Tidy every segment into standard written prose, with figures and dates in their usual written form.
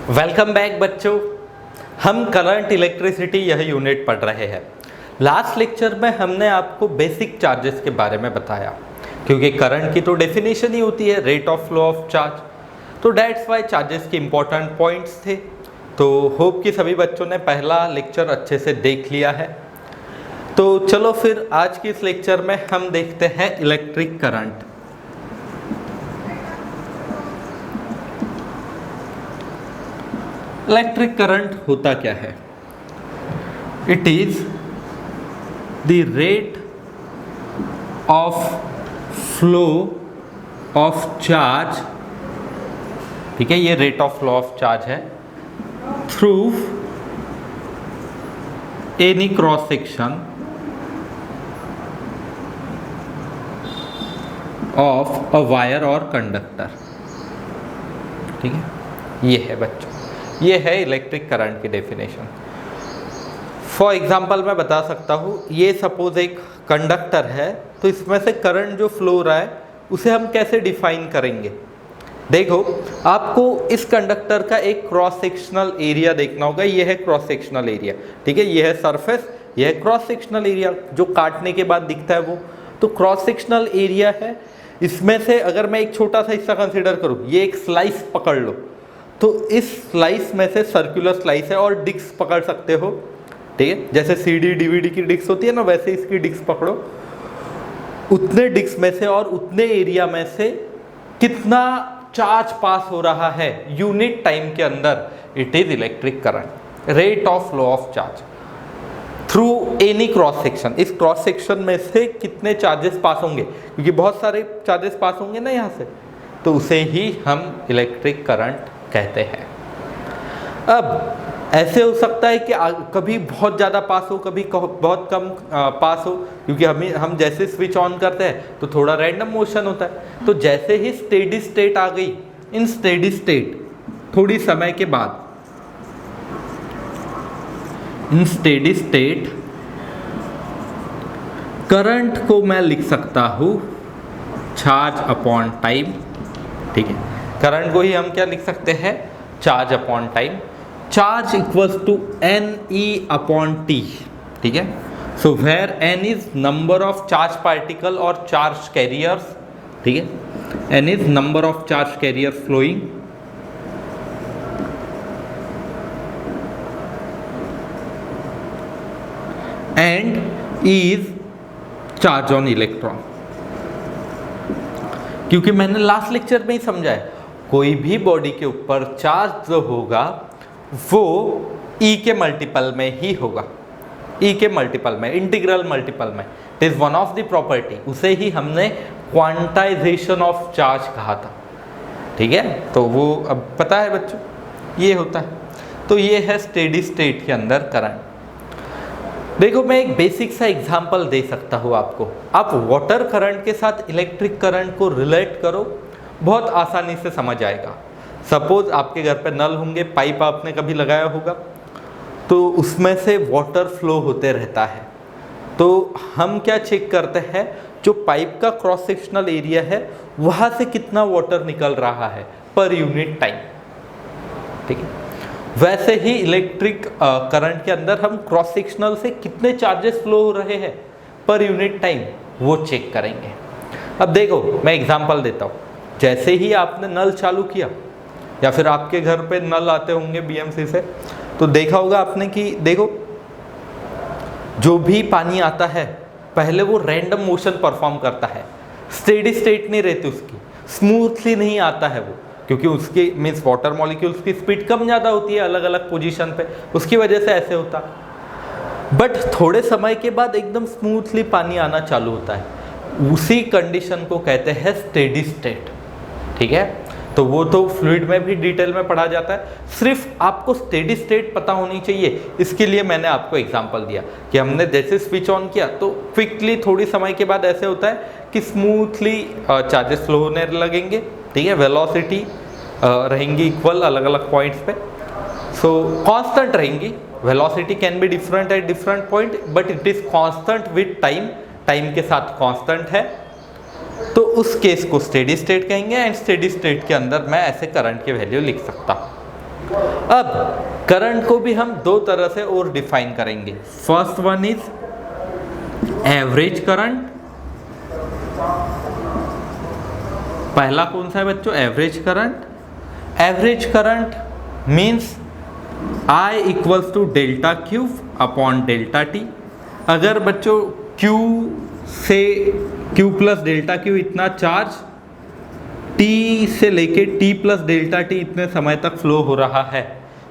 Welcome back बच्चों। हम current electricity यह यूनिट पढ़ रहे हैं। लास्ट लेक्चर में हमने आपको बेसिक चार्जेस के बारे में बताया, क्योंकि करंट की तो डेफिनेशन ही होती है rate of flow of charge. तो डेट्स वाई चार्जेस के इम्पोर्टेंट पॉइंट्स थे। तो होप कि सभी बच्चों ने पहला लेक्चर अच्छे से देख लिया है। तो चलो फिर आज के इस लेक्चर में हम देखते हैं इलेक्ट्रिक करंट। इलेक्ट्रिक करंट होता क्या है? It is the rate of flow of charge, ठीक है, ये rate of flow of charge है, through any cross section of a wire और कंडक्टर। ठीक है, ये है बच्चों, ये है इलेक्ट्रिक करंट की डेफिनेशन। फॉर एग्जाम्पल मैं बता सकता हूँ, ये सपोज एक कंडक्टर है, तो इसमें से करंट जो फ्लो हो रहा है उसे हम कैसे डिफाइन करेंगे? देखो, आपको इस कंडक्टर का एक क्रॉस सेक्शनल एरिया देखना होगा। ये है क्रॉस सेक्शनल एरिया, ठीक है, ये है सरफेस, ये है क्रॉस सेक्शनल एरिया जो काटने के बाद दिखता है वो। तो क्रॉस सेक्शनल एरिया है, इसमें से अगर मैं एक छोटा सा हिस्सा कंसिडर करूँ, ये एक स्लाइस पकड़ लो, तो इस स्लाइस में से सर्कुलर स्लाइस है और डिस्क पकड़ सकते हो, ठीक है, जैसे सीडी डीवीडी की डिस्क होती है ना, वैसे इसकी डिस्क पकड़ो। उतने डिस्क में से और उतने एरिया में से कितना चार्ज पास हो रहा है यूनिट टाइम के अंदर, it is electric current, rate of flow of charge through any cross section. इस क्रॉस सेक्शन में से कितने चार्जेस पास होंगे, क्योंकि बहुत सारे चार्जेस पास होंगे ना यहाँ से, तो उसे ही हम इलेक्ट्रिक करंट कहते हैं। अब ऐसे हो सकता है कि कभी बहुत ज़्यादा पास हो, कभी बहुत कम पास हो, क्योंकि हम जैसे स्विच ऑन करते हैं तो थोड़ा रैंडम मोशन होता है। तो जैसे ही स्टेडी स्टेट आ गई, इन स्टेडी स्टेट थोड़ी समय के बाद, इन स्टेडी स्टेट करंट को मैं लिख सकता हूँ चार्ज अपॉन टाइम। ठीक है, करंट को ही हम क्या लिख सकते हैं? Charge upon time. Charge equals to n e upon t, ठीक है। So where n is number of charge particle और चार्ज कैरियर्स, ठीक है, n is number of charge carrier flowing, and is charge on electron. क्योंकि मैंने last lecture में ही समझा है, कोई भी बॉडी के ऊपर चार्ज जो होगा वो ई के मल्टीपल में ही होगा, ई के मल्टीपल में, इंटीग्रल मल्टीपल में। It is one of the property, उसे ही हमने क्वांटाइजेशन ऑफ चार्ज कहा था, ठीक है। तो वो अब पता है बच्चों, ये होता है। तो ये है स्टेडी स्टेट के अंदर करंट। देखो, मैं एक बेसिक सा एग्जांपल दे सकता हूँ आपको। आप वाटर करंट के साथ इलेक्ट्रिक करंट को रिलेट करो, बहुत आसानी से समझ आएगा। सपोज आपके घर पे नल होंगे, पाइप आपने कभी लगाया होगा, तो उसमें से वाटर फ्लो होते रहता है। तो हम क्या चेक करते हैं, जो पाइप का क्रॉस सेक्शनल एरिया है वहाँ से कितना वाटर निकल रहा है पर यूनिट टाइम, ठीक है। वैसे ही इलेक्ट्रिक करंट के अंदर हम क्रॉस सेक्शनल से कितने चार्जेस फ्लो हो रहे हैं पर यूनिट टाइम, वो चेक करेंगे। अब देखो, मैं एग्जांपल देता हूँ। जैसे ही आपने नल चालू किया, या फिर आपके घर पे नल आते होंगे बीएमसी से, तो देखा होगा आपने कि देखो, जो भी पानी आता है पहले वो रैंडम मोशन परफॉर्म करता है, स्टेडी स्टेट नहीं रहती उसकी, स्मूथली नहीं आता है वो, क्योंकि उसकी मीन्स वाटर मॉलिक्यूल्स की स्पीड कम ज़्यादा होती है अलग अलग पोजीशन पे, उसकी वजह से ऐसे होता। बट थोड़े समय के बाद एकदम स्मूथली पानी आना चालू होता है, उसी कंडीशन को कहते हैं स्टेडी स्टेट, ठीक है। तो वो तो फ्लूइड में भी डिटेल में पढ़ा जाता है, सिर्फ आपको स्टेडी स्टेट पता होनी चाहिए। इसके लिए मैंने आपको एग्जांपल दिया कि हमने जैसे स्विच ऑन किया तो क्विकली थोड़ी समय के बाद ऐसे होता है कि स्मूथली चार्जेस फ्लो होने लगेंगे, ठीक है, वेलोसिटी रहेंगी इक्वल अलग अलग पॉइंट्स पे, सो कांस्टेंट रहेंगी। Velocity can be different at different point, but it is constant with time, time के साथ कांस्टेंट है। तो उस केस को स्टेडी स्टेट कहेंगे, एंड स्टेडी स्टेट के अंदर मैं ऐसे करंट की वैल्यू लिख सकता हूँ। अब करंट को भी हम दो तरह से और डिफाइन करेंगे। First one is average current. पहला कौन सा है बच्चों? Average current. Average current means I equals to delta q upon delta t. अगर बच्चों Q से Q प्लस डेल्टा क्यू इतना चार्ज T से लेके T प्लस डेल्टा T इतने समय तक फ्लो हो रहा है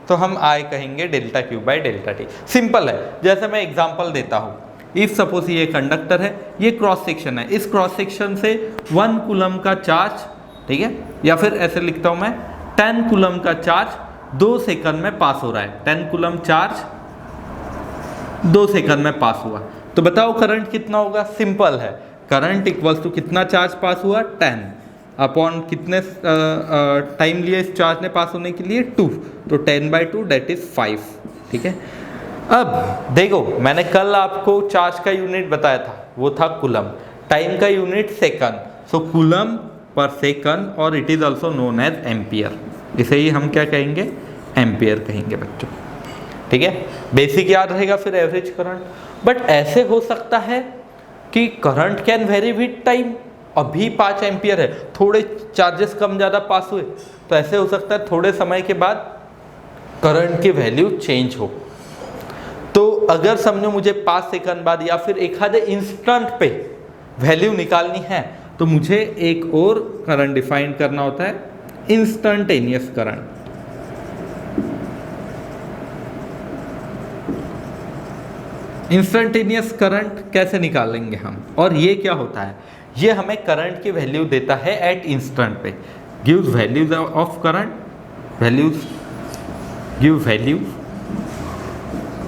तो हम I कहेंगे delta q by delta T. Simple है। जैसे मैं एग्जांपल देता हूँ, इफ सपोज ये कंडक्टर है, ये क्रॉस सेक्शन है, इस क्रॉस सेक्शन से 1 कूलम का चार्ज, ठीक है, या फिर ऐसे लिखता हूँ मैं 10 कूलम का चार्ज 2 सेकंड में पास हो रहा है। 10 कूलम चार्ज 2 सेकंड में पास हुआ, तो बताओ करंट कितना होगा? सिंपल है, करंट इक्वल्स टू कितना चार्ज पास हुआ? 10 अपॉन कितने टाइम लिए इस चार्ज ने पास होने के लिए? 2, तो 10/2 दैट इज 5। ठीक है। अब देखो, मैंने कल आपको चार्ज का यूनिट बताया था, वो था कूलम। टाइम का unit second, so coulomb per second, और it is also known as ampere. इसे ही हम क्या कहेंगे? एम्पियर कहेंगे बच्चों। ठीक है, बेसिक याद रहेगा फिर एवरेज करंट। बट ऐसे हो सकता है कि current can very with time. अभी 5 एम्पियर है, थोड़े चार्जेस कम ज़्यादा पास हुए, तो ऐसे हो सकता है थोड़े समय के बाद करंट की वैल्यू चेंज हो। तो अगर समझो मुझे 5 सेकंड बाद या फिर एक आधे इंस्टेंट पे वैल्यू निकालनी है, तो मुझे एक और करंट डिफाइन करना होता है, इंस्टंटेनियस करंट। इंस्टंटेनियस करंट कैसे निकालेंगे हम, और ये क्या होता है? ये हमें करंट की वैल्यू देता है एट इंस्टेंट पे। Gives values of current, give value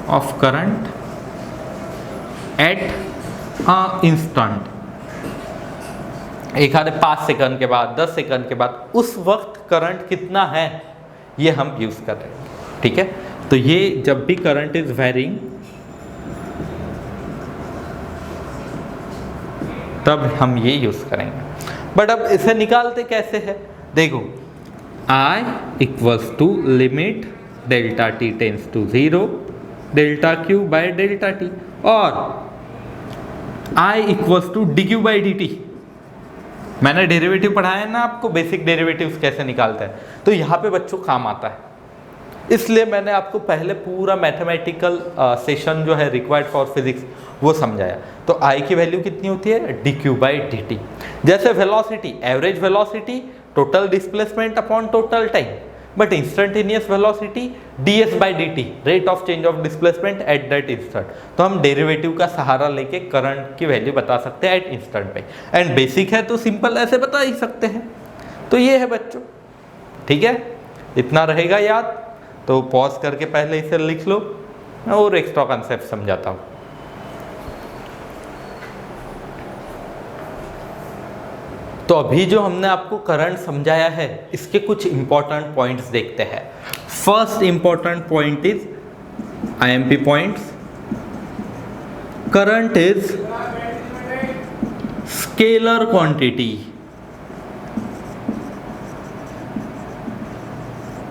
of current at instant. एक आधे 5 सेकंड के बाद, 10 सेकंड के बाद, उस वक्त करंट कितना है ये हम यूज कर रहे हैं। ठीक है, तो ये जब भी करंट इज वेरिंग तब हम ये यूज करेंगे। बट अब इसे निकालते कैसे है? देखो, I equals to limit delta t tends to 0 delta q by delta t, और I equals to d Q by D t. मैंने डेरिवेटिव पढ़ाया है ना आपको, बेसिक डेरिवेटिव्स कैसे निकालते हैं, तो यहाँ पे बच्चों काम आता है। इसलिए मैंने आपको पहले पूरा मैथमेटिकल सेशन जो है रिक्वायर्ड फॉर फिजिक्स वो समझाया। तो I की वैल्यू कितनी होती है? D Q by D T. जैसे velocity, average velocity total displacement upon total time, but instantaneous velocity ds by D T, rate of change of displacement at that instant. तो हम डेरिवेटिव का सहारा लेके current की value बता सकते हैं at instant पे। एंड बेसिक है तो सिंपल ऐसे बता ही सकते हैं। तो ये है बच्चों, ठीक है, इतना रहेगा याद। तो पॉज करके पहले इसे लिख लो, मैं और एक्स्ट्रा कॉन्सेप्ट समझाता हूँ। तो अभी जो हमने आपको करंट समझाया है, इसके कुछ इंपॉर्टेंट पॉइंट्स देखते हैं। First important point is IMP points. Current is scalar quantity.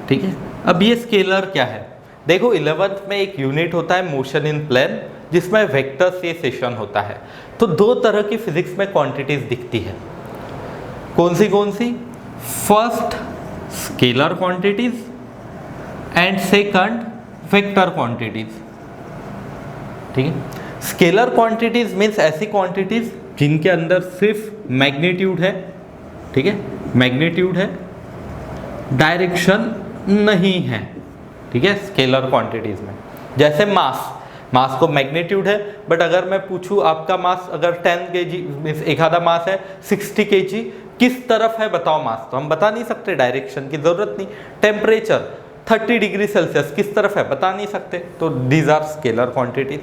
ठीक है, अब ये स्केलर क्या है? देखो 11th में एक यूनिट होता है मोशन इन प्लेन, जिसमें वेक्टर्स ये सेशन होता है। तो दो तरह की फिजिक्स में क्वांटिटीज दिखती है। कौन सी? First scalar quantities and second vector quantities. ठीक है, स्केलर क्वांटिटीज मीन्स ऐसी क्वांटिटीज जिनके अंदर सिर्फ मैग्नीट्यूड है। ठीक है, मैग्नीट्यूड है, डायरेक्शन नहीं है। ठीक है, स्केलर क्वांटिटीज में जैसे मास को मैग्नीट्यूड है, बट अगर मैं पूछूं आपका मास अगर 10 kg मीन्स एक आधा मास है 60 kg, किस तरफ है बताओ मास, तो हम बता नहीं सकते, डायरेक्शन की जरूरत नहीं। टेम्परेचर 30 डिग्री सेल्सियस किस तरफ है बता नहीं सकते, तो दीज आर स्केलर क्वांटिटीज।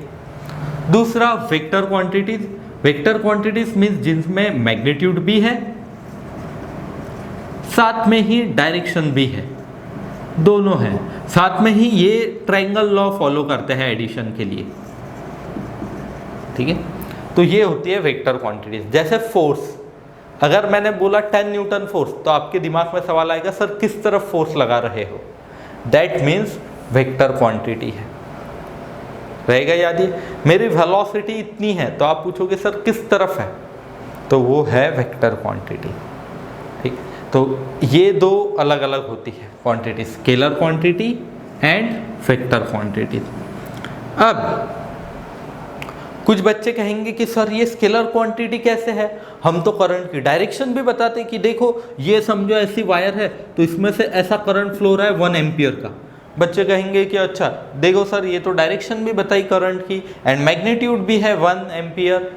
दूसरा vector quantities. Vector quantities means जिनमें मैग्नीट्यूड भी है, साथ में ही डायरेक्शन भी है, दोनों है, साथ में ही ये ट्रायंगल लॉ फॉलो करते हैं एडिशन के लिए। ठीक है, तो ये होती है वेक्टर क्वांटिटीज। जैसे फोर्स, अगर मैंने बोला 10 न्यूटन फोर्स, तो आपके दिमाग में सवाल आएगा सर किस तरफ फोर्स लगा रहे हो, दैट मीन्स वेक्टर क्वांटिटी है। रहेगा याद ये, मेरी वेलोसिटी इतनी है तो आप पूछोगे सर किस तरफ है, तो वो है वेक्टर क्वांटिटी। ठीक, तो ये दो अलग अलग होती है quantity, scalar quantity and vector quantity. अब कुछ बच्चे कहेंगे कि सर ये स्केलर क्वांटिटी कैसे है, हम तो करंट की डायरेक्शन भी बताते कि देखो ये समझो ऐसी वायर है तो इसमें से ऐसा करंट फ्लो रहा है 1 एम्पियर का। बच्चे कहेंगे कि अच्छा देखो सर ये तो डायरेक्शन भी बताई करंट की एंड मैग्नीट्यूड भी है 1 एम्पियर,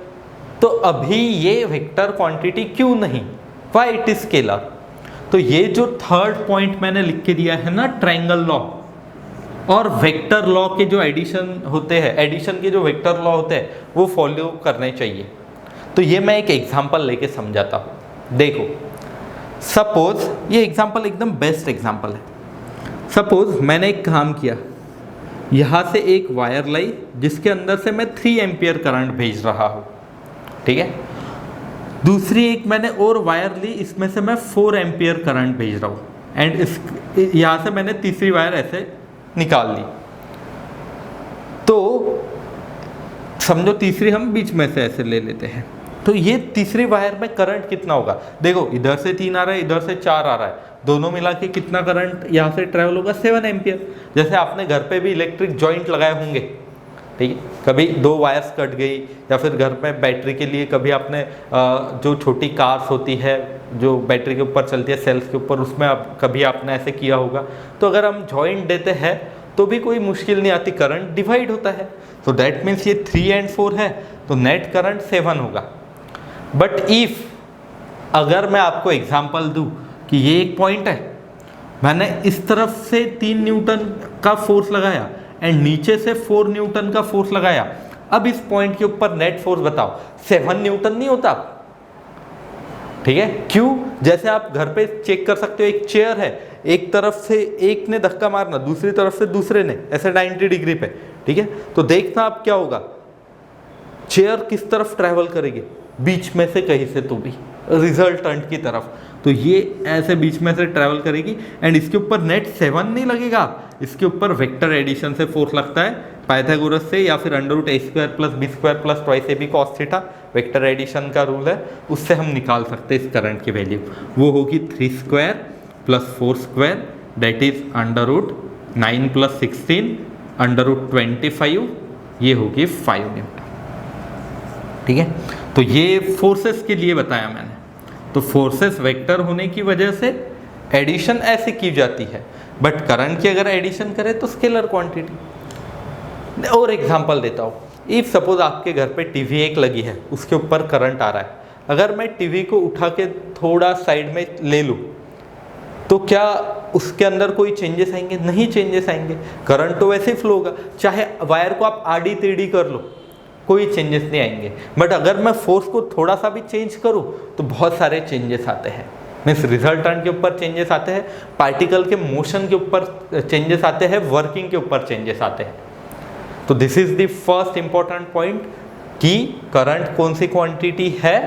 तो अभी ये वेक्टर क्वांटिटी क्यों नहीं, व्हाई इट इज स्केलर। तो ये जो थर्ड पॉइंट मैंने लिख के दिया है ना, ट्रायंगल लॉ और वेक्टर लॉ के जो एडिशन होते हैं, एडिशन के जो वेक्टर लॉ होते हैं वो फॉलो करने चाहिए। तो ये मैं एक एग्जांपल लेके समझाता हूँ। देखो सपोज ये एग्जांपल एकदम बेस्ट एग्जांपल है। सपोज मैंने एक काम किया, यहाँ से एक वायर लाई जिसके अंदर से मैं 3 एम्पियर करंट भेज रहा हूँ, ठीक है। दूसरी एक मैंने और वायर ली, इसमें से मैं 4 एम्पियर करंट भेज रहा हूँ एंड इस यहाँ से मैंने तीसरी वायर ऐसे निकाल ली। तो समझो तीसरी हम बीच में से ऐसे ले लेते हैं, तो ये तीसरी वायर में करंट कितना होगा, देखो इधर से 3 आ रहा है, इधर से 4 आ रहा है, दोनों मिला के कितना करंट यहाँ से ट्रेवल होगा, 7 एम्पियर। जैसे आपने घर पे भी इलेक्ट्रिक जॉइंट लगाए होंगे, ठीक है, कभी 2 वायर्स कट गई या फिर घर में बैटरी के लिए कभी आपने जो छोटी कार्स होती है जो बैटरी के ऊपर चलती है, सेल्स के ऊपर, उसमें कभी आपने ऐसे किया होगा। तो अगर हम जॉइंट देते हैं तो भी कोई मुश्किल नहीं आती, करंट डिवाइड होता है। तो दैट मीन्स ये 3 एंड 4 है तो नेट करंट 7 होगा। बट इफ अगर मैं आपको एग्जांपल दूं कि ये एक पॉइंट है, मैंने इस तरफ से 3 न्यूटन का फोर्स लगाया एंड नीचे से 4 न्यूटन का फोर्स लगाया, अब इस पॉइंट के ऊपर नेट फोर्स बताओ, 7 न्यूटन नहीं होता, ठीक है। क्यों, जैसे आप घर पे चेक कर सकते हो, एक चेयर है, एक तरफ से एक ने धक्का मारना, दूसरी तरफ से दूसरे ने, ऐसे 90 डिग्री पे, ठीक है। तो देखना आप क्या होगा, चेयर किस तरफ ट्रैवल करेगी, बीच में से कहीं से तो भी रिजल्टेंट की तरफ, तो ये ऐसे बीच में से ट्रैवल करेगी एंड इसके ऊपर नेट 7 नहीं लगेगा, इसके ऊपर वेक्टर एडिशन से फोर्स लगता है, पाइथागोरस से या फिर √a² + b² + 2ab cos θ, vector addition का रूल है, उससे हम निकाल सकते हैं इस करंट की वैल्यू। वो होगी 3² + 4² दैट इज √9 + 16 √25, ये होगी 5 न्यूटन, ठीक है। तो ये फोर्सेस के लिए बताया मैंने। तो फोर्सेस वेक्टर होने की वजह से एडिशन ऐसे की जाती है, बट करंट की अगर एडिशन करें तो स्केलर क्वांटिटी। और एग्जांपल देता हूँ, इफ सपोज आपके घर पे टीवी एक लगी है, उसके ऊपर करंट आ रहा है, अगर मैं टीवी को उठा के थोड़ा साइड में ले लूँ तो क्या उसके अंदर कोई चेंजेस आएंगे? नहीं चेंजेस आएंगे, करंट तो वैसे ही फ्लो होगा, चाहे वायर को आप आड़ी टेढ़ी कर लो कोई चेंजेस नहीं आएंगे। बट अगर मैं फोर्स को थोड़ा सा भी चेंज करूं तो बहुत सारे चेंजेस आते हैं, मीन्स रिजल्टेंट के ऊपर चेंजेस आते हैं, पार्टिकल के मोशन के ऊपर चेंजेस आते हैं, वर्किंग के ऊपर चेंजेस आते हैं। तो this is the first important point कि करंट कौन सी क्वांटिटी है,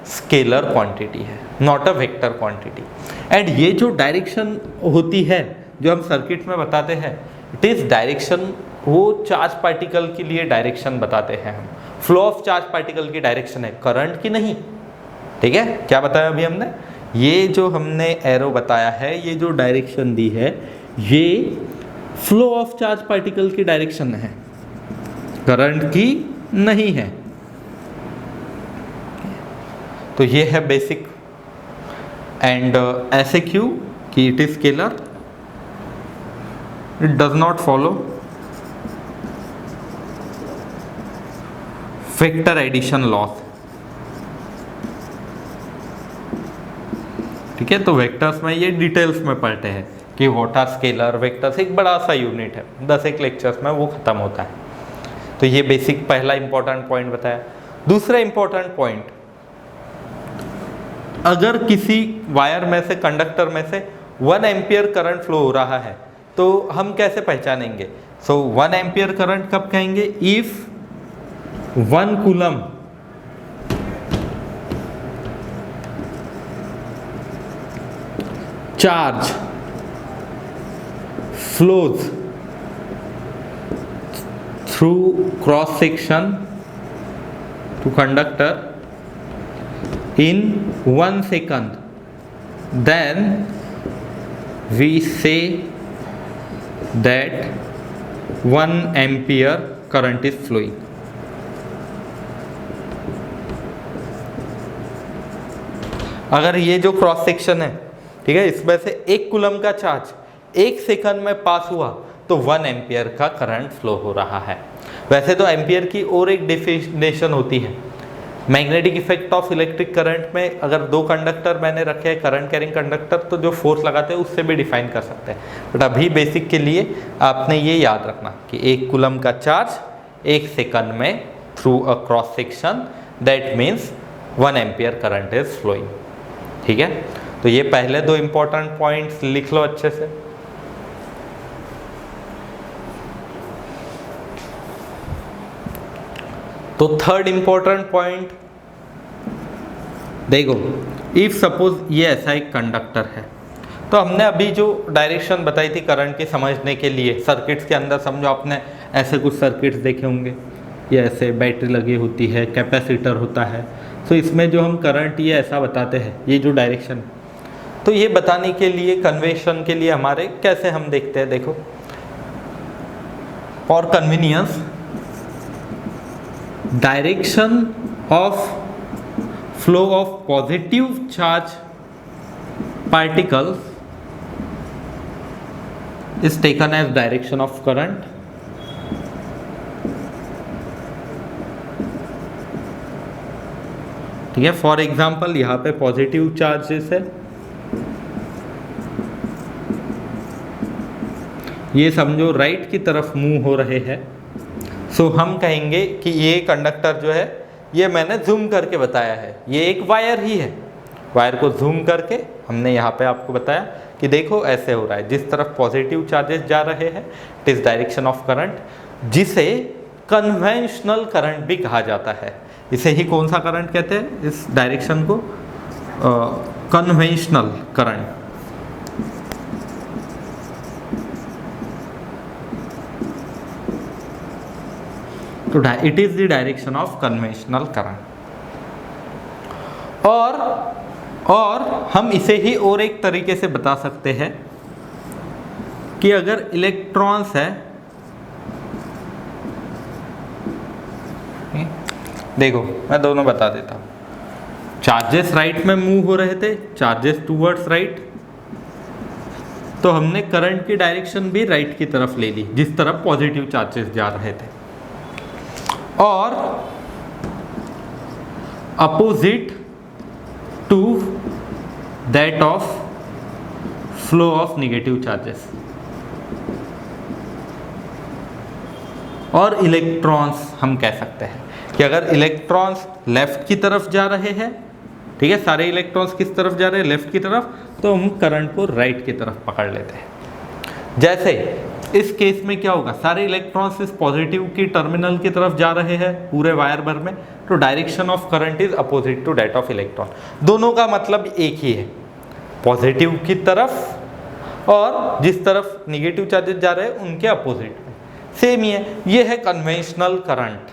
स्केलर क्वांटिटी है, not a vector quantity. And ये जो डायरेक्शन होती है जो हम सर्किट में बताते हैं, इट इज डायरेक्शन, वो चार्ज पार्टिकल के लिए डायरेक्शन बताते हैं हम, फ्लो ऑफ चार्ज पार्टिकल की डायरेक्शन है, करंट की नहीं, ठीक है। क्या बताया अभी हमने, ये जो हमने एरो बताया है, ये जो डायरेक्शन दी है, ये फ्लो ऑफ चार्ज पार्टिकल की डायरेक्शन है, करंट की नहीं है। तो ये है बेसिक। एंड ऐसे क्यों कि it is scalar, it does not follow vector addition laws, ठीक है। तो वेक्टर्स में ये डिटेल्स में पढ़ते हैं कि व्हाट आर स्केलर वेक्टर्स, एक बड़ा सा यूनिट है, 10 लेक्चर्स में वो खत्म होता है। तो ये बेसिक पहला इंपॉर्टेंट पॉइंट बताया। दूसरा इंपॉर्टेंट पॉइंट, अगर किसी वायर में से, कंडक्टर में से 1 एम्पियर करंट फ्लो हो रहा है तो हम कैसे पहचानेंगे? सो 1 एम्पियर करंट कब कहेंगे? If 1 coulomb charge flows through cross section to conductor in 1 second, then we say that 1 ampere current is flowing. अगर ये जो क्रॉस सेक्शन है, ठीक है, इसमें से 1 कूलम का चार्ज 1 सेकंड में पास हुआ तो 1 एम्पियर का करंट फ्लो हो रहा है। वैसे तो एम्पियर की और एक डेफिनेशन होती है, magnetic effect of electric current में अगर 2 कंडक्टर मैंने रखे हैं करंट कैरिंग कंडक्टर, तो जो फोर्स लगाते हैं उससे भी डिफाइन कर सकते हैं। बट अभी बेसिक के लिए आपने ये याद रखना कि 1 कूलम का चार्ज 1 सेकंड में through a cross section, that means 1 ampere current is flowing. ठीक है, तो ये पहले 2 इंपॉर्टेंट पॉइंट्स लिख लो अच्छे से। तो थर्ड इंपॉर्टेंट पॉइंट देखो, इफ सपोज ये ऐसा एक कंडक्टर है, तो हमने अभी जो डायरेक्शन बताई थी करंट की समझने के लिए, सर्किट्स के अंदर समझो आपने ऐसे कुछ सर्किट्स देखे होंगे, ये ऐसे बैटरी लगी होती है, कैपेसिटर होता है, तो इसमें जो हम करंट ये ऐसा बताते हैं, ये जो डायरेक्शन, तो ये बताने के लिए कन्वेंशन के लिए हमारे कैसे हम देखते हैं, देखो for convenience direction of flow of positive charge particles is taken as direction of current, ठीक है। फॉर एग्जाम्पल यहाँ पे पॉजिटिव चार्जेस है, ये समझो राइट की तरफ मूव हो रहे हैं, सो हम कहेंगे कि ये कंडक्टर जो है ये मैंने जूम करके बताया है, ये एक वायर ही है, वायर को जूम करके हमने यहाँ पे आपको बताया कि देखो ऐसे हो रहा है, जिस तरफ पॉजिटिव चार्जेस जा रहे हैं it is direction of current, जिसे कन्वेंशनल करंट भी कहा जाता है। इसे ही कौन सा करंट कहते हैं, इस डायरेक्शन को कन्वेंशनल करंट। तो it is the direction of conventional current. और हम इसे ही और एक तरीके से बता सकते हैं कि अगर इलेक्ट्रॉन्स है, देखो मैं दोनों बता देता हूँ, चार्जेस राइट में मूव हो रहे थे, चार्जेस टूवर्ड्स राइट, तो हमने करंट की डायरेक्शन भी राइट की तरफ ले ली, जिस तरफ पॉजिटिव चार्जेस जा रहे थे, और opposite to that of flow of negative charges. और इलेक्ट्रॉन्स हम कह सकते हैं कि अगर इलेक्ट्रॉन्स लेफ्ट की तरफ जा रहे हैं, ठीक है, सारे इलेक्ट्रॉन्स किस तरफ जा रहे हैं, लेफ्ट की तरफ, तो हम करंट को राइट की तरफ पकड़ लेते हैं। जैसे इस केस में क्या होगा, सारे इलेक्ट्रॉन्स इस पॉजिटिव की टर्मिनल की तरफ जा रहे हैं पूरे वायर भर में, तो direction of current is opposite to that of electron. दोनों का मतलब एक ही है, पॉजिटिव की तरफ और जिस तरफ नेगेटिव चार्जेस जा रहे हैं उनके अपोजिट में सेम ही है। ये है कन्वेंशनल करंट,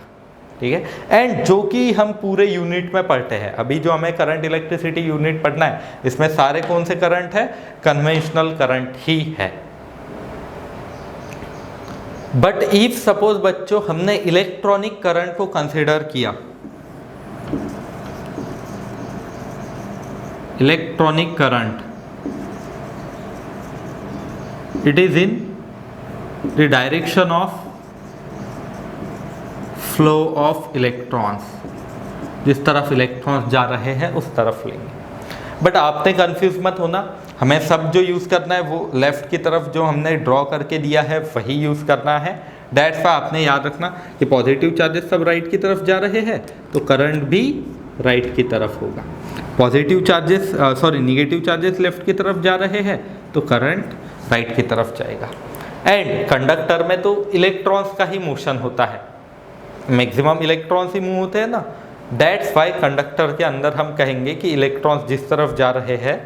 ठीक है, एंड जो कि हम पूरे यूनिट में पढ़ते हैं। अभी जो हमें करंट इलेक्ट्रिसिटी यूनिट पढ़ना है, इसमें सारे कौन से करंट है, कन्वेंशनल करंट ही है। बट इफ सपोज बच्चों हमने इलेक्ट्रॉनिक करंट को कंसिडर किया, electronic current, it is in the direction of flow of electrons, जिस तरफ इलेक्ट्रॉन्स जा रहे हैं उस तरफ लेंगे। बट आपने कंफ्यूज मत होना, हमें सब जो यूज़ करना है वो लेफ्ट की तरफ जो हमने ड्रॉ करके दिया है वही यूज़ करना है। दैट्स व्हाई आपने याद रखना कि पॉजिटिव चार्जेस सब राइट की तरफ जा रहे हैं तो करंट भी राइट की तरफ होगा, positive charges negative charges left की तरफ जा रहे हैं तो करंट राइट की तरफ जाएगा। एंड कंडक्टर में तो इलेक्ट्रॉन्स का ही मोशन होता है, मैक्सिमम इलेक्ट्रॉन्स ही मूव होते हैं ना, दैट्स वाई कंडक्टर के अंदर हम कहेंगे कि इलेक्ट्रॉन्स जिस तरफ जा रहे हैं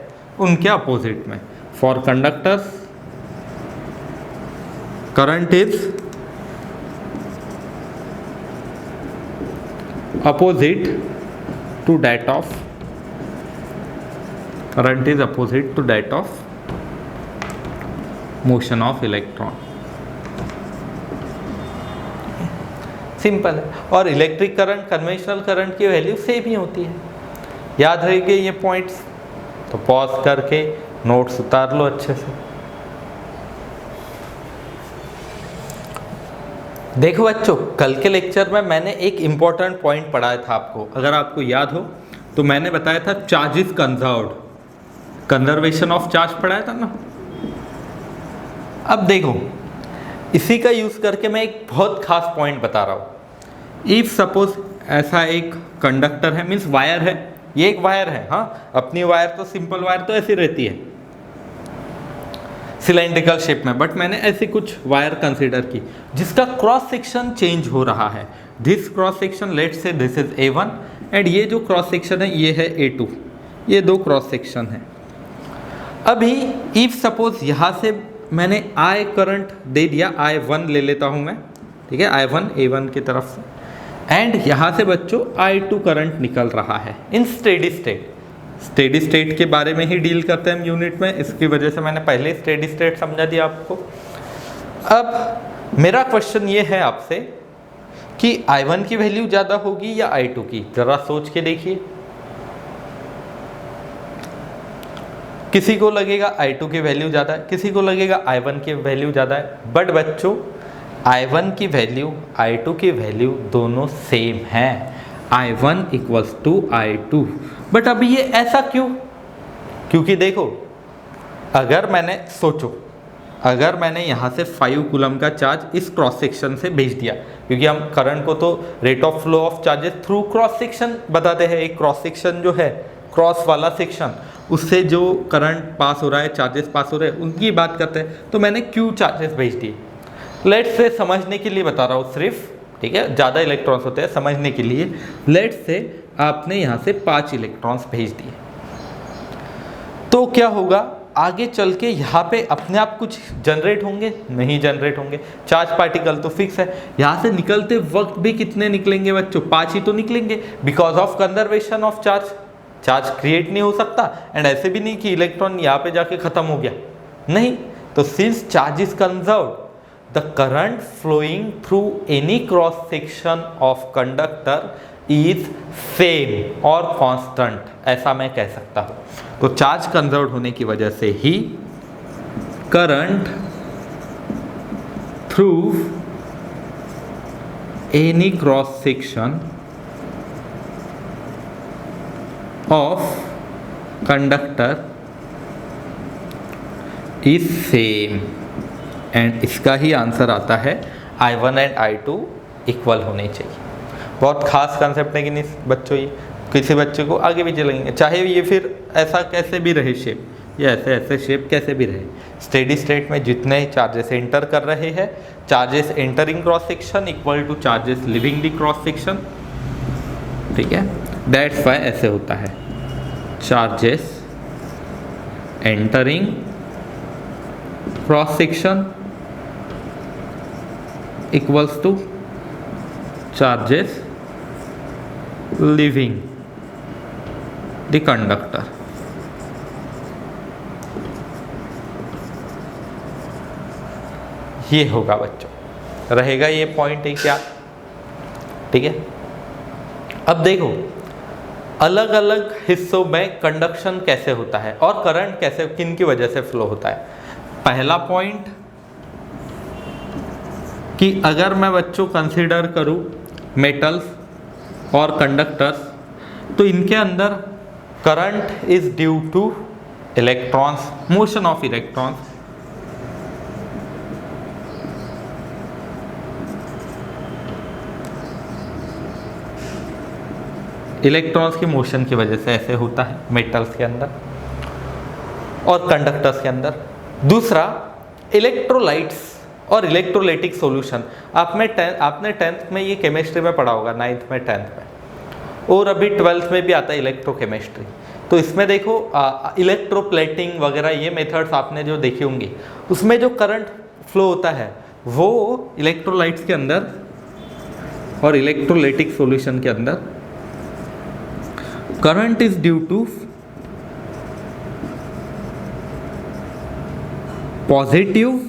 उनके अपोजिट में। For conductors current is opposite to that of current is opposite to that of motion of electron. Simple है। और इलेक्ट्रिक करंट कन्वेंशनल करंट की वैल्यू सेम ही होती है। याद रहेंगे ये पॉइंट्स, तो पॉज करके नोट्स उतार लो अच्छे से। देखो बच्चों, कल के लेक्चर में मैंने एक इम्पॉर्टेंट पॉइंट पढ़ाया था आपको, अगर आपको याद हो तो मैंने बताया था charges conserved, conservation of charge पढ़ाया था ना। अब देखो, इसी का यूज करके मैं एक बहुत खास पॉइंट बता रहा हूँ। इफ सपोज ऐसा एक कंडक्टर है, मीन्स वायर है, ये एक वायर है, हाँ अपनी वायर तो सिंपल वायर तो ऐसी रहती है सिलेंड्रिकल शेप में, बट मैंने ऐसी कुछ वायर कंसीडर की जिसका क्रॉस सेक्शन चेंज हो रहा है। This cross section, let's say this is A1 and ये जो क्रॉस सेक्शन है ये है A2, ये दो क्रॉस सेक्शन है। अभी इफ सपोज यहाँ से मैंने I करंट दे दिया, I1 ले लेता हूँ मैं, ठीक है, I1 A1 की तरफ से, एंड यहाँ से बच्चों I2 करंट निकल रहा है इन स्टेडी स्टेट। स्टेडी स्टेट के बारे में ही डील करते हैं हम यूनिट में, इसकी वजह से मैंने पहले ही स्टेडी स्टेट समझा दिया आपको। अब मेरा क्वेश्चन ये है आपसे कि I1 की वैल्यू ज़्यादा होगी या I2 की, ज़रा सोच के देखिए। किसी को लगेगा I2 की वैल्यू ज़्यादा है, किसी को लगेगा I1 की वैल्यू ज़्यादा है, बट बच्चों I1 की वैल्यू I2 की वैल्यू दोनों सेम हैं, I1 equals to I2। But अभी ये ऐसा क्यों? क्योंकि देखो, अगर मैंने यहाँ से 5 कूलम का चार्ज इस क्रॉस सेक्शन से भेज दिया, क्योंकि हम करंट को तो rate of flow of charges through cross section बताते हैं। एक क्रॉस सेक्शन जो है, क्रॉस वाला सेक्शन, उससे जो करंट पास हो रहा है, चार्जेस पास हो रहे हैं, उनकी बात करते हैं। तो मैंने क्यू चार्जेस भेज दिए। लेट्स से समझने के लिए बता रहा हूँ सिर्फ, ठीक है, ज़्यादा इलेक्ट्रॉन्स होते हैं समझने के लिए। लेट्स से आपने यहाँ से 5 इलेक्ट्रॉन्स भेज दिए, तो क्या होगा आगे चल के यहाँ पे अपने आप कुछ जनरेट होंगे? नहीं जनरेट होंगे। चार्ज पार्टिकल तो फिक्स है, यहाँ से निकलते वक्त भी कितने निकलेंगे बच्चों? 5 ही तो निकलेंगे, because of conservation of charge. Charge create नहीं हो सकता, एंड ऐसे भी नहीं कि इलेक्ट्रॉन यहाँ पे जाके खत्म हो गया, नहीं। तो since charge is conserved, the current flowing through any cross section of conductor is same और constant, ऐसा मैं कह सकता हूँ। तो चार्ज कंजर्व होने की वजह से ही current through any cross section of conductor is same, and इसका ही आंसर आता है I1 एंड I2 इक्वल होने चाहिए। बहुत खास कंसेप्ट है कि नहीं बच्चों, ये किसी बच्चे को आगे भी चलेंगे, चाहे ये फिर ऐसा कैसे भी रहे शेप, ये ऐसे शेप कैसे भी रहे। स्टेडी स्टेट में जितने चार्जेस एंटर कर रहे हैं, charges entering cross section equal two charges living the cross section, ठीक है। दैट्स वाई ऐसे होता है, charges entering cross section equals two charges living the conductor. ये होगा बच्चों, रहेगा ये पॉइंट है क्या, ठीक है। अब देखो, अलग अलग हिस्सों में कंडक्शन कैसे होता है और करंट कैसे, किन की वजह से फ्लो होता है। पहला पॉइंट कि अगर मैं बच्चों कंसीडर करूं मेटल्स और कंडक्टर्स, तो इनके अंदर current is due two electrons, motion of electrons. Electrons की मोशन की वजह से ऐसे होता है मेटल्स के अंदर और कंडक्टर्स के अंदर। दूसरा, इलेक्ट्रोलाइट्स और इलेक्ट्रोलाइटिक सॉल्यूशन। आपने 10th में ये केमिस्ट्री में पढ़ा होगा, 9th में 10th में, और अभी 12th में भी आता है इलेक्ट्रोकेमिस्ट्री। तो इसमें देखो इलेक्ट्रोप्लेटिंग वगैरह ये मेथड्स आपने जो देखी होंगी, उसमें जो करंट फ्लो होता है वो इलेक्ट्रोलाइट्स के अंदर और इलेक्ट्रोलाइटिक सॉल्यूशन के अंदर current is due to positive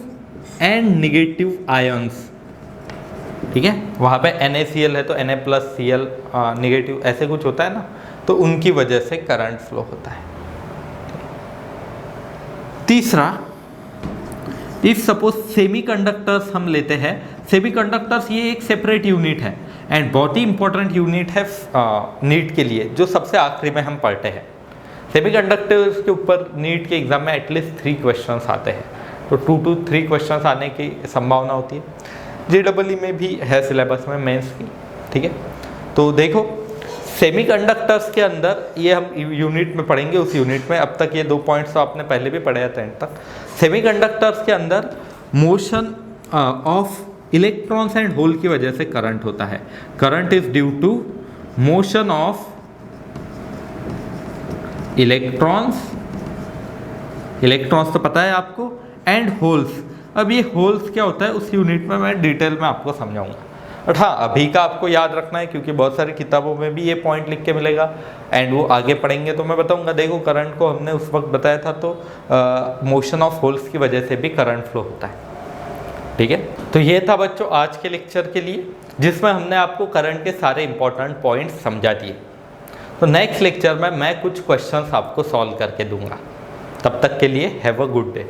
and negative ions. ठीक है, वहाँ पे NaCl है तो Na+Cl निगेटिव ऐसे कुछ होता है ना, तो उनकी वजह से करंट फ्लो होता है। तीसरा, इफ सपोज सेमीकंडक्टर्स हम लेते हैं, सेमीकंडक्टर्स ये एक सेपरेट यूनिट है एंड बहुत ही इंपॉर्टेंट यूनिट है नीट के लिए, जो सबसे आखिरी में हम पढ़ते हैं। सेमीकंडक्टर्स के ऊपर नीट के एग्जाम में एटलीस्ट 3 क्वेश्चंस आते हैं, तो 2 to 3 क्वेश्चंस आने की संभावना होती है। JEE में भी है सिलेबस में मेंस की। ठीक है, तो देखो सेमीकंडक्टर्स के अंदर ये हम यूनिट में पढ़ेंगे, उस यूनिट में अब तक ये 2 पॉइंट्स तो आपने पहले भी पढ़े हैं 10th तक। सेमीकंडक्टर्स के अंदर motion of electrons and hole की वजह से करंट होता है। Current is due to motion of electrons, electrons तो पता है आपको, एंड होल्स। अब ये होल्स क्या होता है उस यूनिट में मैं डिटेल में आपको समझाऊंगा। बट हाँ, अभी का आपको याद रखना है क्योंकि बहुत सारी किताबों में भी ये पॉइंट लिख के मिलेगा एंड वो आगे पढ़ेंगे तो मैं बताऊंगा। देखो करंट को हमने उस वक्त बताया था तो मोशन ऑफ होल्स की वजह से भी करंट फ्लो होता है। ठीक है, तो ये था बच्चों आज के लेक्चर के लिए, जिसमें हमने आपको करंट के सारे इंपॉर्टेंट पॉइंट्स समझा दिए। तो नेक्स्ट लेक्चर में मैं कुछ क्वेश्चंस आपको सॉल्व करके दूंगा। तब तक के लिए हैव अ गुड डे।